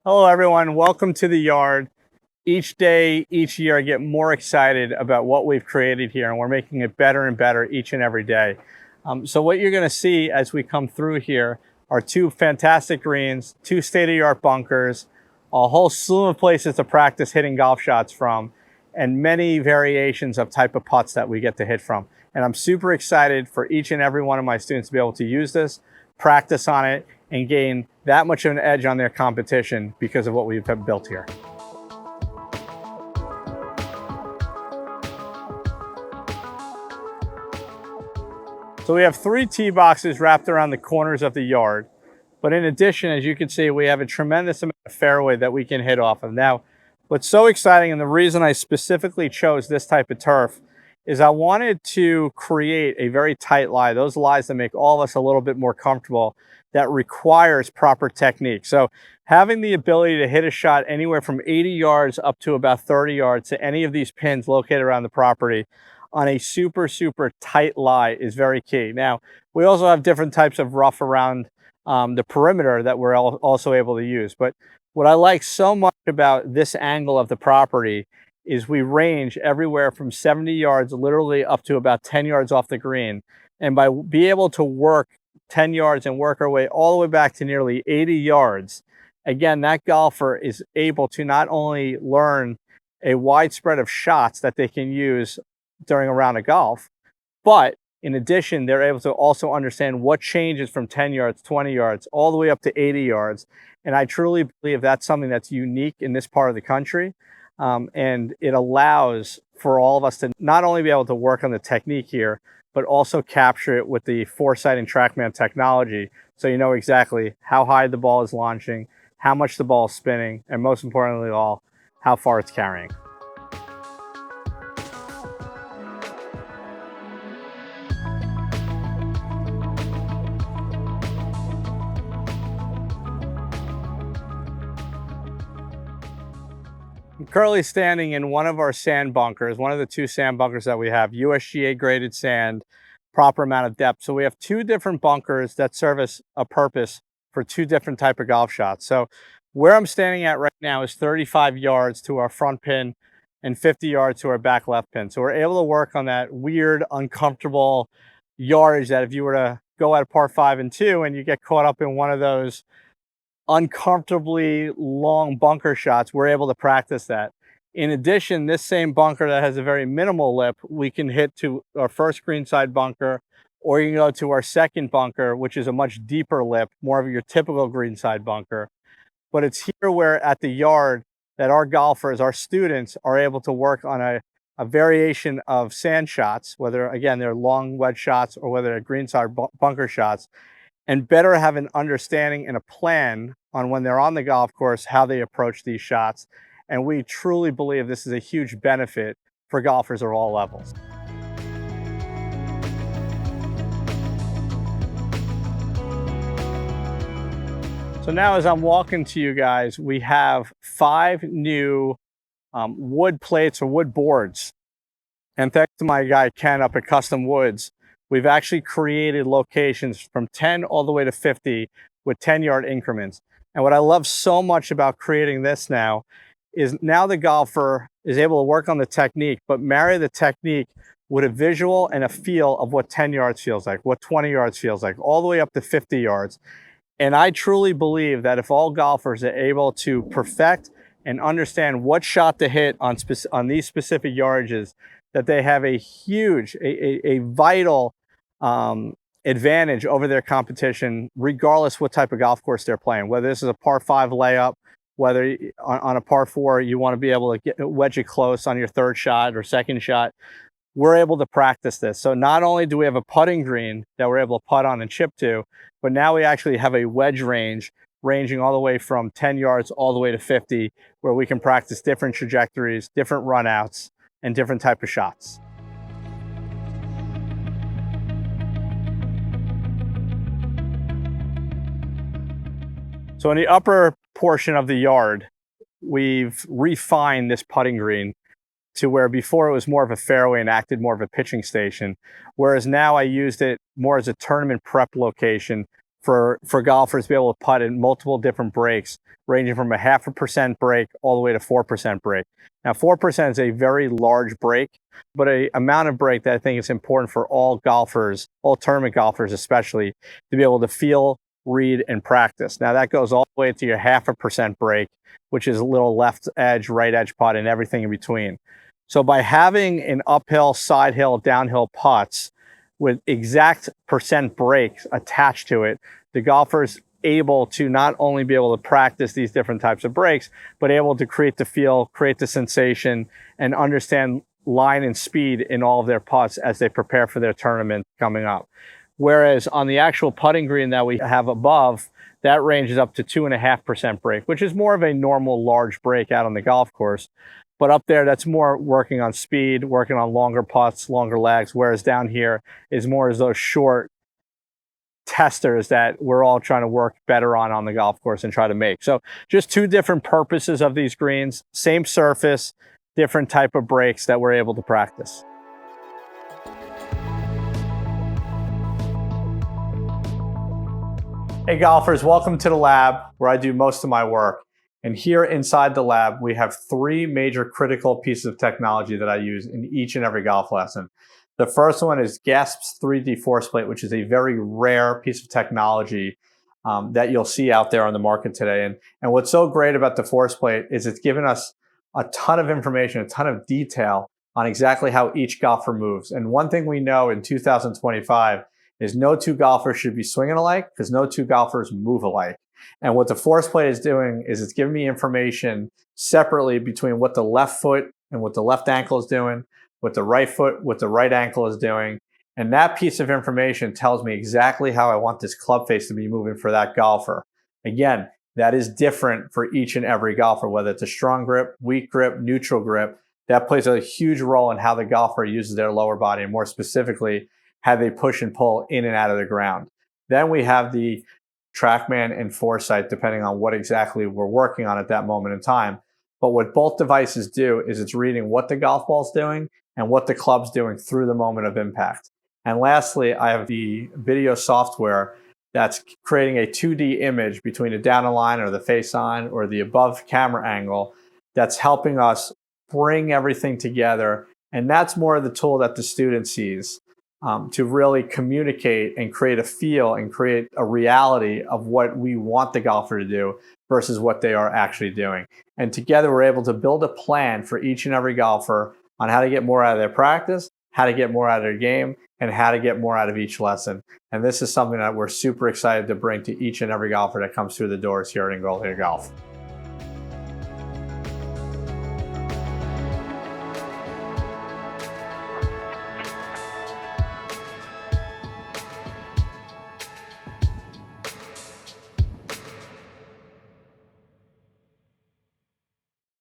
Hello, everyone. Welcome to the yard. Each day, each year, I get more excited about what we've created here, and we're making it better and better each and every day. So what you're going to see as we come through here are two fantastic greens, two state-of-the-art bunkers, a whole slew of places to practice hitting golf shots from, and many variations of type of putts that we get to hit from. And I'm super excited for each and every one of my students to be able to use this, practice on it, and gain that much of an edge on their competition because of what we've built here. So we have 3 tee boxes wrapped around the corners of the yard. But in addition, as you can see, we have a tremendous amount of fairway that we can hit off of. Now, what's so exciting, and the reason I specifically chose this type of turf, is I wanted to create a very tight lie, those lies that make all of us a little bit more comfortable, that requires proper technique. So having the ability to hit a shot anywhere from 80 yards up to about 30 yards to any of these pins located around the property on a super tight lie is very key. Now, we also have different types of rough around the perimeter that we're also able to use. But what I like so much about this angle of the property is we range everywhere from 70 yards literally up to about 10 yards off the green. And by being able to work 10 yards and work our way all the way back to nearly 80 yards, again, that golfer is able to not only learn a wide spread of shots that they can use during a round of golf, but in addition, they're able to also understand what changes from 10 yards, 20 yards, all the way up to 80 yards. And I truly believe that's something that's unique in this part of the country. And it allows for all of us to not only be able to work on the technique here, but also capture it with the foresight and TrackMan technology. So you know exactly how high the ball is launching, how much the ball is spinning, and most importantly of all, how far it's carrying. I'm currently standing in one of our sand bunkers, one of the 2 sand bunkers that we have, USGA graded sand, proper amount of depth. So we have 2 different bunkers that service a purpose for 2 different type of golf shots. So where I'm standing at right now is 35 yards to our front pin and 50 yards to our back left pin. So we're able to work on that weird, uncomfortable yardage that if you were to go at a par 5 and 2 and you get caught up in one of those uncomfortably long bunker shots, we're able to practice that. In addition, this same bunker that has a very minimal lip, we can hit to our first greenside bunker, or you can go to our second bunker, which is a much deeper lip, more of your typical greenside bunker. But it's here where at the yard that our golfers, our students, are able to work on a variation of sand shots, whether, again, they're long wedge shots or whether they're greenside bunker shots, and better have an understanding and a plan on when they're on the golf course, how they approach these shots. And we truly believe this is a huge benefit for golfers of all levels. So now as I'm walking to you guys, we have 5 new wood plates or wood boards. And thanks to my guy Ken up at Custom Woods, we've actually created locations from 10 all the way to 50 with 10-yard increments. And what I love so much about creating this now is now the golfer is able to work on the technique, but marry the technique with a visual and a feel of what 10 yards feels like, what 20 yards feels like, all the way up to 50 yards. And I truly believe that if all golfers are able to perfect and understand what shot to hit on these specific yardages, that they have a huge, a vital advantage over their competition, regardless what type of golf course they're playing. Whether this is a par 5 layup, whether on a par 4 you want to be able to wedge it close on your third shot or second shot, we're able to practice this. So not only do we have a putting green that we're able to putt on and chip to, but now we actually have a wedge range ranging all the way from 10 yards all the way to 50, where we can practice different trajectories, different runouts, and different type of shots. So in the upper portion of the yard, we've refined this putting green to where before it was more of a fairway and acted more of a pitching station, whereas now I used it more as a tournament prep location for golfers to be able to putt in multiple different breaks, ranging from a 0.5% break all the way to 4% break. Now, 4% is a very large break, but a amount of break that I think is important for all golfers, all tournament golfers especially, to be able to feel, read, and practice. Now, that goes all the way to your 0.5% break, which is a little left edge, right edge putt, and everything in between. So by having an uphill, side hill, downhill putts with exact percent breaks attached to it, the golfer's able to not only be able to practice these different types of breaks, but able to create the feel, create the sensation, and understand line and speed in all of their putts as they prepare for their tournament coming up. Whereas on the actual putting green that we have above, that ranges up to 2.5% break, which is more of a normal large break out on the golf course. But up there, that's more working on speed, working on longer putts, longer legs, whereas down here is more as those short testers that we're all trying to work better on the golf course and try to make. So just two different purposes of these greens, same surface, different type of breaks that we're able to practice. Hey golfers, welcome to the lab where I do most of my work. And here inside the lab, we have three major critical pieces of technology that I use in each and every golf lesson. The first one is Gasp's 3D force plate, which is a very rare piece of technology that you'll see out there on the market today. And what's so great about the force plate is it's given us a ton of information, a ton of detail on exactly how each golfer moves. And one thing we know in 2025 is no two golfers should be swinging alike because no two golfers move alike. And what the force plate is doing is it's giving me information separately between what the left foot and what the left ankle is doing, what the right foot, what the right ankle is doing. And that piece of information tells me exactly how I want this club face to be moving for that golfer. Again, that is different for each and every golfer, whether it's a strong grip, weak grip, neutral grip. That plays a huge role in how the golfer uses their lower body, and more specifically, how they push and pull in and out of the ground. Then we have the TrackMan and Foresight, depending on what exactly we're working on at that moment in time. But what both devices do is it's reading what the golf ball's doing and what the club's doing through the moment of impact. And lastly, I have the video software that's creating a 2D image between a down the line or the face on or the above camera angle that's helping us bring everything together. And that's more of the tool that the student sees. To really communicate and create a feel and create a reality of what we want the golfer to do versus what they are actually doing. And together we're able to build a plan for each and every golfer on how to get more out of their practice, how to get more out of their game, and how to get more out of each lesson. And this is something that we're super excited to bring to each and every golfer that comes through the doors here at Ingoglia Golf.